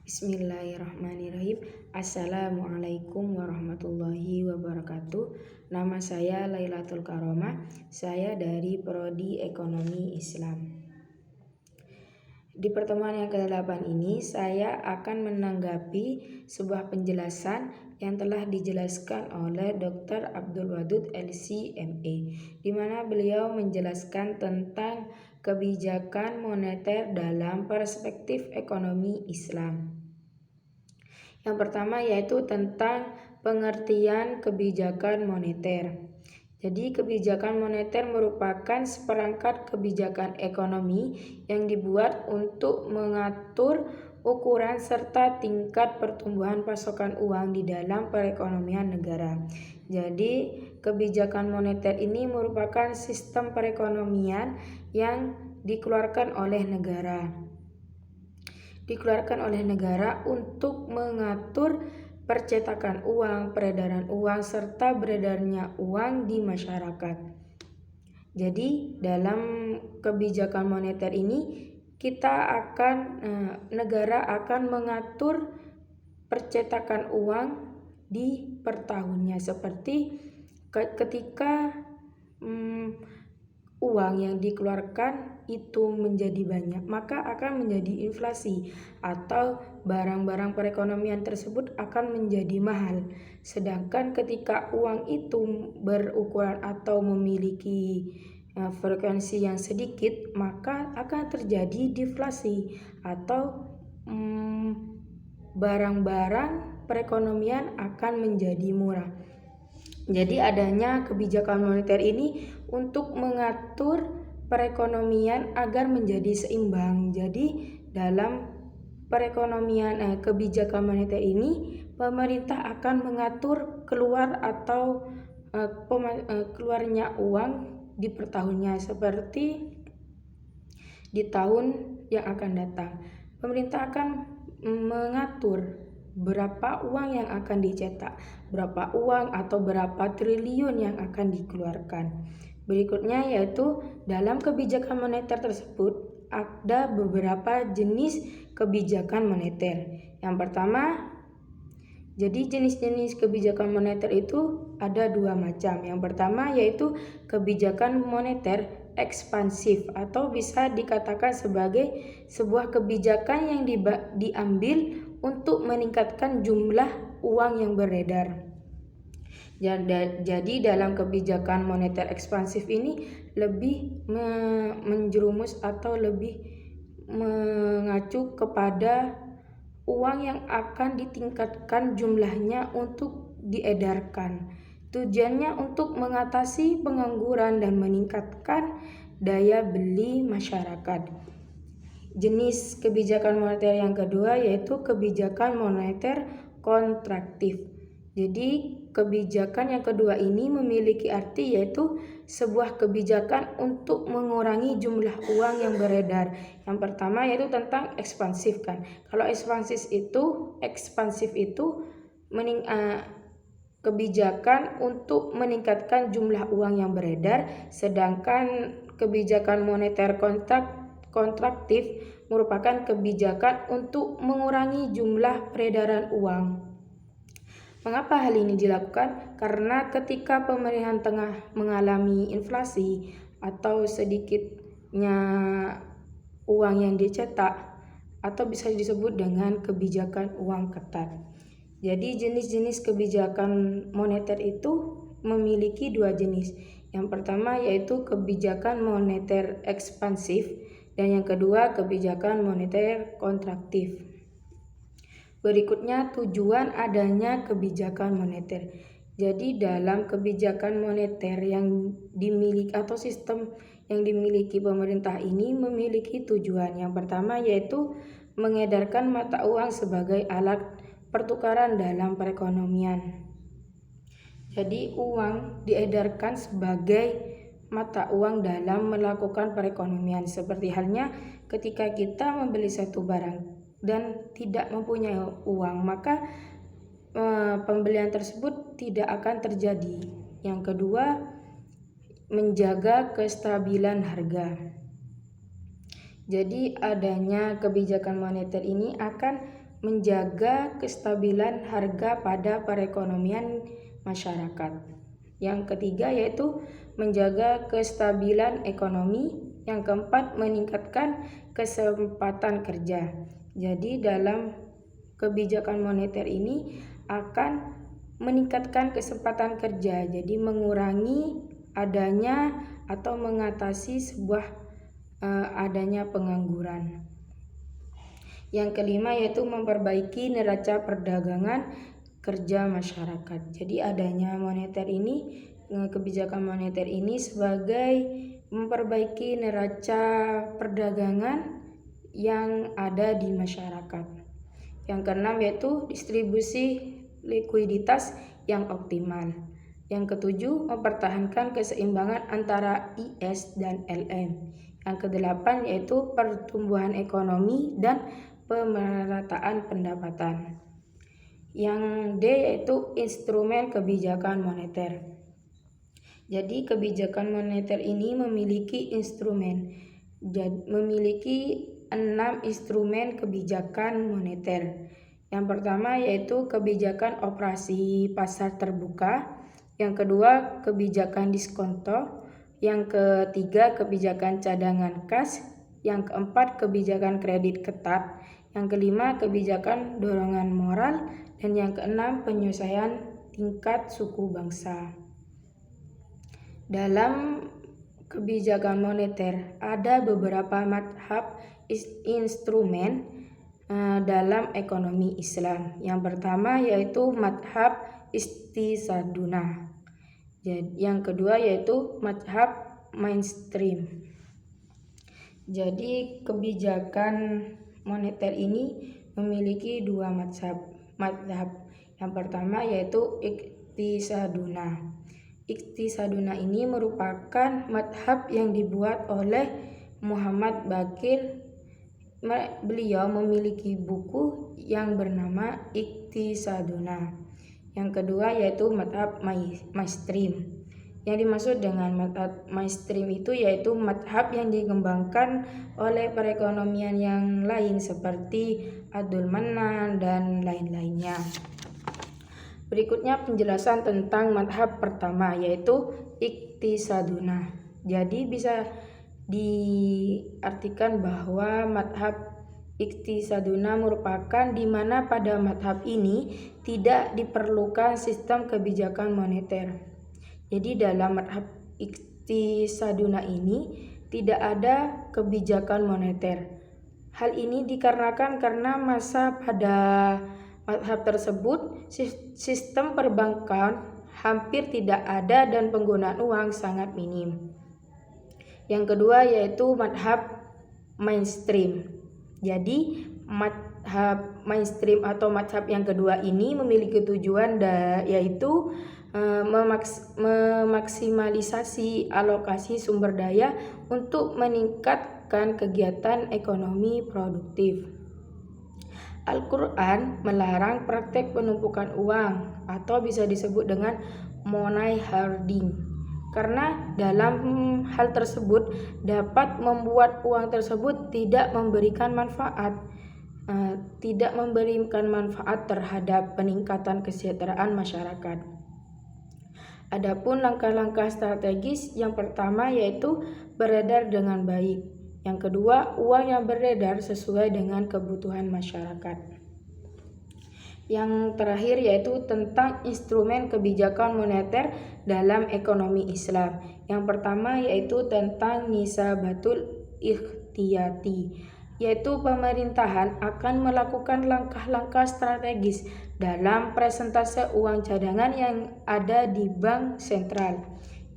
Bismillahirrahmanirrahim. Assalamualaikum warahmatullahi wabarakatuh. Nama saya Lailatul Karomah. Saya dari Prodi Ekonomi Islam. Di pertemuan yang ke-8 ini saya akan menanggapi sebuah penjelasan yang telah dijelaskan oleh Dr. Abdul Wadud LC.MA, di mana beliau menjelaskan tentang kebijakan moneter dalam perspektif ekonomi Islam. Yang pertama yaitu tentang pengertian kebijakan moneter. Jadi kebijakan moneter merupakan seperangkat kebijakan ekonomi yang dibuat untuk mengatur ukuran serta tingkat pertumbuhan pasokan uang di dalam perekonomian negara. Jadi kebijakan moneter ini merupakan sistem perekonomian yang dikeluarkan oleh negara untuk mengatur percetakan uang, peredaran uang, serta beredarnya uang di masyarakat. Jadi dalam kebijakan moneter ini negara akan mengatur percetakan uang di per tahunnya, seperti ketika uang yang dikeluarkan itu menjadi banyak, maka akan menjadi inflasi atau barang-barang perekonomian tersebut akan menjadi mahal. Sedangkan ketika uang itu berukuran atau memiliki frekuensi yang sedikit, maka akan terjadi deflasi atau barang-barang perekonomian akan menjadi murah. Jadi adanya kebijakan moneter ini untuk mengatur perekonomian agar menjadi seimbang. Jadi dalam perekonomian kebijakan moneter ini pemerintah akan mengatur keluarnya uang di per tahunnya, seperti di tahun yang akan datang. Pemerintah akan mengatur berapa uang yang akan dicetak, berapa uang atau berapa triliun yang akan dikeluarkan. Berikutnya yaitu dalam kebijakan moneter tersebut ada beberapa jenis kebijakan moneter. Yang pertama, jadi jenis-jenis kebijakan moneter itu ada dua macam. Yang pertama yaitu kebijakan moneter ekspansif, atau bisa dikatakan sebagai sebuah kebijakan yang diambil untuk meningkatkan jumlah uang yang beredar. Jadi dalam kebijakan moneter ekspansif ini lebih menjerumus atau lebih mengacu kepada uang yang akan ditingkatkan jumlahnya untuk diedarkan. Tujuannya untuk mengatasi pengangguran dan meningkatkan daya beli masyarakat. Jenis kebijakan moneter yang kedua yaitu kebijakan moneter kontraktif. Jadi kebijakan yang kedua ini memiliki arti yaitu sebuah kebijakan untuk mengurangi jumlah uang yang beredar. Yang pertama yaitu tentang ekspansif kan. Kalau ekspansif itu kebijakan untuk meningkatkan jumlah uang yang beredar, sedangkan kebijakan moneter kontraktif merupakan kebijakan untuk mengurangi jumlah peredaran uang. Mengapa hal ini dilakukan? Karena ketika pemerintahan tengah mengalami inflasi atau sedikitnya uang yang dicetak, atau bisa disebut dengan kebijakan uang ketat. Jadi jenis-jenis kebijakan moneter itu memiliki dua jenis. Yang pertama yaitu kebijakan moneter ekspansif, dan yang kedua kebijakan moneter kontraktif. Berikutnya tujuan adanya kebijakan moneter. Jadi dalam kebijakan moneter yang dimiliki atau sistem yang dimiliki pemerintah ini memiliki tujuan. Yang pertama yaitu mengedarkan mata uang sebagai alat pertukaran dalam perekonomian. Jadi uang diedarkan sebagai mata uang dalam melakukan perekonomian, seperti halnya ketika kita membeli satu barang dan tidak mempunyai uang, maka pembelian tersebut tidak akan terjadi. Yang kedua, menjaga kestabilan harga. Jadi adanya kebijakan moneter ini akan menjaga kestabilan harga pada perekonomian masyarakat. Yang ketiga yaitu menjaga kestabilan ekonomi. Yang keempat, meningkatkan kesempatan kerja. Jadi dalam kebijakan moneter ini akan meningkatkan kesempatan kerja, jadi mengurangi adanya atau mengatasi adanya pengangguran. Yang kelima yaitu memperbaiki neraca perdagangan kerja masyarakat. Jadi adanya kebijakan moneter ini sebagai memperbaiki neraca perdagangan yang ada di masyarakat. Yang keenam yaitu distribusi likuiditas yang optimal. Yang ketujuh, mempertahankan keseimbangan antara IS dan LM. Yang kedelapan yaitu pertumbuhan ekonomi dan pemerataan pendapatan. Yang D yaitu instrumen kebijakan moneter. Jadi kebijakan moneter ini memiliki 6 instrumen kebijakan moneter. Yang pertama yaitu kebijakan operasi pasar terbuka. Yang kedua kebijakan diskonto. Yang ketiga kebijakan cadangan kas. Yang keempat kebijakan kredit ketat. Yang kelima kebijakan dorongan moral. Dan yang keenam penyelesaian tingkat suku bangsa. Dalam kebijakan moneter ada beberapa madhab instrumen dalam ekonomi Islam. Yang pertama yaitu madhab istisaduna. Yang kedua yaitu madhab mainstream. Jadi kebijakan moneter ini memiliki 2 madhab. Yang pertama yaitu iktisaduna. Iktisaduna ini merupakan madhab yang dibuat oleh Muhammad Baqir. Beliau memiliki buku yang bernama Iktisaduna. Yang kedua yaitu madhab mainstream. Yang dimaksud dengan madhab mainstream itu yaitu madhab yang dikembangkan oleh perekonomian yang lain seperti Abdul Manan dan lain-lainnya. Berikutnya penjelasan tentang madhab pertama yaitu iktisaduna. Jadi bisa diartikan bahwa madhab iktisaduna merupakan di mana pada madhab ini tidak diperlukan sistem kebijakan moneter. Jadi dalam madhab iktisaduna ini tidak ada kebijakan moneter. Hal ini dikarenakan karena masa pada madhab tersebut sistem perbankan hampir tidak ada dan penggunaan uang sangat minim. Yang kedua yaitu madhab mainstream. Jadi madhab mainstream atau madhab yang kedua ini memiliki tujuan yaitu memaksimalisasi alokasi sumber daya untuk meningkatkan kegiatan ekonomi produktif. Al-Quran melarang praktek penumpukan uang atau bisa disebut dengan money hoarding. Karena dalam hal tersebut dapat membuat uang tersebut tidak memberikan manfaat terhadap peningkatan kesejahteraan masyarakat. Adapun langkah-langkah strategis yang pertama yaitu beredar dengan baik. Yang kedua, uang yang beredar sesuai dengan kebutuhan masyarakat. Yang terakhir yaitu tentang instrumen kebijakan moneter dalam ekonomi Islam. Yang pertama yaitu tentang nisabatul ikhtiyati, yaitu pemerintahan akan melakukan langkah-langkah strategis dalam presentase uang cadangan yang ada di bank sentral.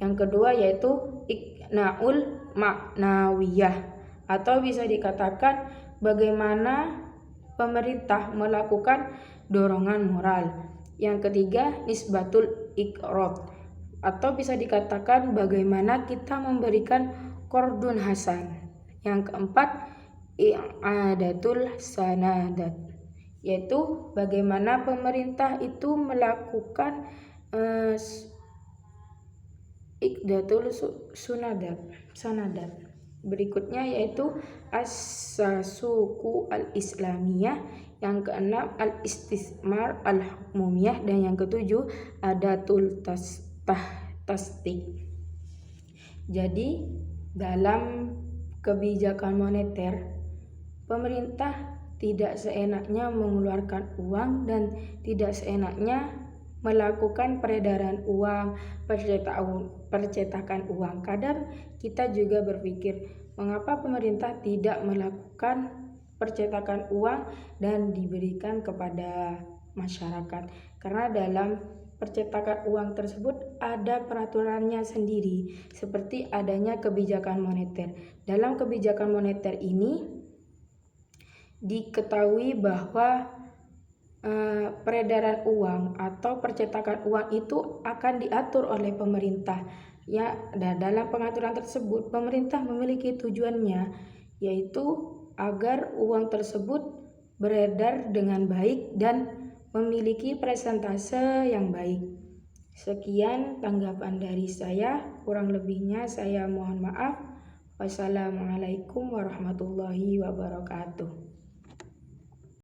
Yang kedua yaitu iqnaul ma'nawiyah, atau bisa dikatakan bagaimana pemerintah melakukan dorongan moral. Yang ketiga nisbatul iqrad, atau bisa dikatakan bagaimana kita memberikan qardun hasan. Yang keempat i'adatul sanadat, yaitu bagaimana pemerintah itu melakukan sanadat. berikutnya yaitu as-suku al-islamiyah, yang keenam al-istismar al-hukmumiyah, dan yang ketujuh adatul tasdik. Jadi dalam kebijakan moneter, pemerintah tidak seenaknya mengeluarkan uang dan tidak seenaknya melakukan peredaran uang, percetakan uang. Kadang kita juga berpikir, mengapa pemerintah tidak melakukan percetakan uang dan diberikan kepada masyarakat? Karena dalam percetakan uang tersebut ada peraturannya sendiri, seperti adanya kebijakan moneter. Dalam kebijakan moneter ini diketahui bahwa peredaran uang atau percetakan uang itu akan diatur oleh pemerintah. Ya, dan dalam pengaturan tersebut pemerintah memiliki tujuannya, yaitu agar uang tersebut beredar dengan baik dan memiliki presentase yang baik. Sekian tanggapan dari saya, kurang lebihnya saya mohon maaf. Wassalamualaikum warahmatullahi wabarakatuh.